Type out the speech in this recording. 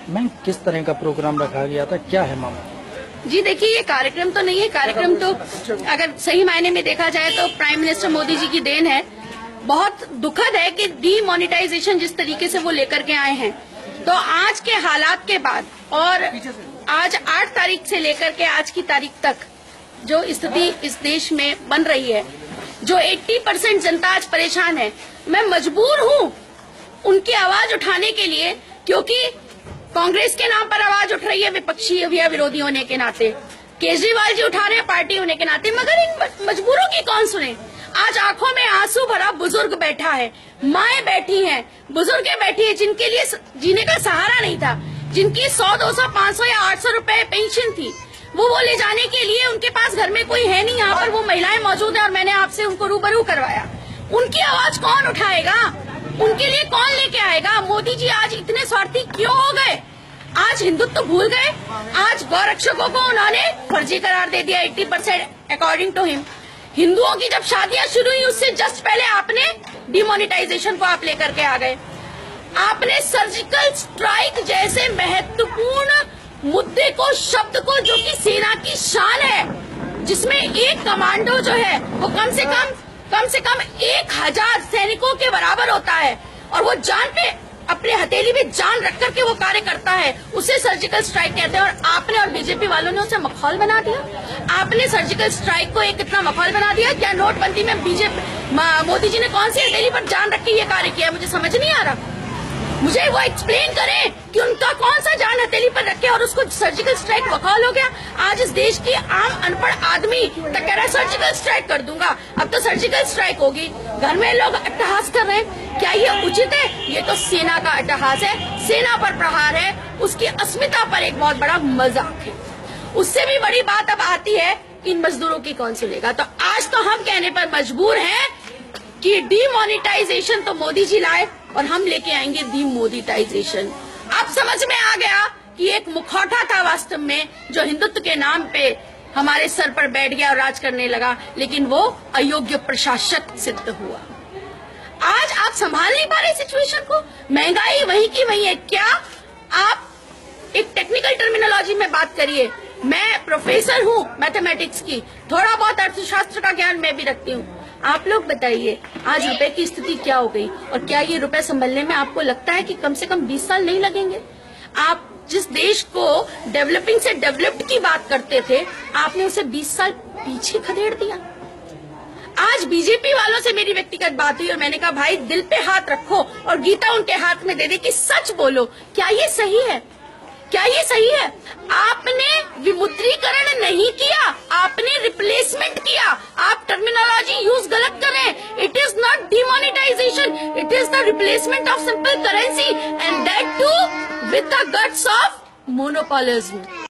Ma'am, किस तरह का प्रोग्राम रखा गया था, क्या है मामला? जी देखिए, ये कार्यक्रम तो नहीं है। कार्यक्रम तो अगर सही मायने में देखा जाए तो प्राइम मिनिस्टर मोदी जी की देन है। बहुत दुखद है कि डीमोनेटाइजेशन जिस तरीके से वो लेकर के आए हैं, तो आज के हालात के बाद और आज 8 तारीख से लेकर के आज की तारीख तक जो स्थिति इस देश में बन रही है, जो 80% जनता आज परेशान है, मैं मजबूर हूँ उनकी आवाज उठाने के लिए, क्योंकि कांग्रेस के नाम पर आवाज उठ रही है विपक्षी या विरोधी होने के नाते, केजरीवाल जी उठा रहे हैं पार्टी होने के नाते, मगर इन मजबूरों की कौन सुने। आज आंखों में आंसू भरा बुजुर्ग बैठा है, माएं बैठी हैं, बुजुर्गें बैठी है, जिनके लिए जीने का सहारा नहीं था, जिनकी 100, 200, 500 या 800 रुपए पेंशन थी, वो ले जाने के लिए उनके पास घर में कोई है नहीं। यहाँ पर वो महिलाएं मौजूद है और मैंने आपसे उनको रूबरू करवाया। उनकी आवाज कौन उठाएगा, उनके लिए कौन लेके आएगा? मोदी जी आज इतने स्वार्थी क्यों हो गए? आज हिंदुत्व भूल गए। आज गौरक्षकों को उन्होंने फर्जी करार दे दिया 80% अकॉर्डिंग टू हिम। हिंदुओं की जब शादियां शुरू हुई उससे जस्ट पहले आपने डिमोनेटाइजेशन को आप लेकर के आ गए। आपने सर्जिकल स्ट्राइक जैसे महत्वपूर्ण मुद्दे को, शब्द को, जो कि सेना की शान है, जिसमें एक कमांडो जो है वो कम से कम 1000 सैनिकों के बराबर होता है और वो जान पे अपने हथेली में जान रख करके वो कार्य करता है, उसे सर्जिकल स्ट्राइक कहते हैं। और आपने और बीजेपी वालों ने उसे मखौल बना दिया। आपने सर्जिकल स्ट्राइक को एक इतना मखौल बना दिया। क्या नोटबंदी में मोदी जी ने कौन सी हथेली पर जान रख के ये कार्य किया? मुझे समझ नहीं आ रहा। मुझे वो एक्सप्लेन करें कि उनका कौन सा जान हथेली पर रखे और उसको सर्जिकल स्ट्राइक मखौल हो गया। आज इस देश की आम अनपढ़ आदमी तक कह रहा है सर्जिकल स्ट्राइक कर दूंगा। अब तो सर्जिकल स्ट्राइक होगी। घर में लोग अट्टहास कर रहे हैं, क्या ये उचित है? ये तो सेना का अट्टहास है, सेना पर प्रहार है, उसकी अस्मिता पर एक बहुत बड़ा मजाक है। उससे भी बड़ी बात अब आती है, इन मजदूरों की कौन सुनेगा? तो आज तो हम कहने पर मजबूर हैं कि डीमोनेटाइजेशन तो मोदी जी लाए और हम लेके आएंगे डीमोनेटाइजेशन। अब समझ में आ गया कि एक मुखौटा था वास्तव में, जो हिंदुत्व के नाम पे हमारे सर पर बैठ गया और राज करने लगा, लेकिन वो अयोग्य प्रशासक सिद्ध हुआ। आज आप संभाल नहीं पा रहे सिचुएशन को। महंगाई वही की वही है। क्या आप एक टेक्निकल टर्मिनोलॉजी में बात करिए। मैं प्रोफेसर हूँ मैथमेटिक्स की, थोड़ा बहुत अर्थशास्त्र का ज्ञान मैं भी रखती हूँ। आप लोग बताइए आज रुपए की स्थिति क्या हो गई, और क्या ये रुपए संभलने में आपको लगता है कि कम से कम 20 साल नहीं लगेंगे? आप जिस देश को डेवलपिंग से डेवलप्ड की बात करते थे, आपने उसे 20 साल पीछे खदेड़ दिया। आज बीजेपी वालों से मेरी व्यक्तिगत बात हुई और मैंने कहा, भाई दिल पे हाथ रखो और गीता उनके हाथ में दे दे कि सच बोलो, क्या ये सही है? क्या ये सही है? आपने विमुद्रीकरण नहीं किया, आपने रिप्लेसमेंट किया। आप टर्मिनोलॉजी यूज गलत कर रहे हैं। It is not demonetisation, it is the replacement of simple currency and that too with the guts of मोनोपोलिज्म।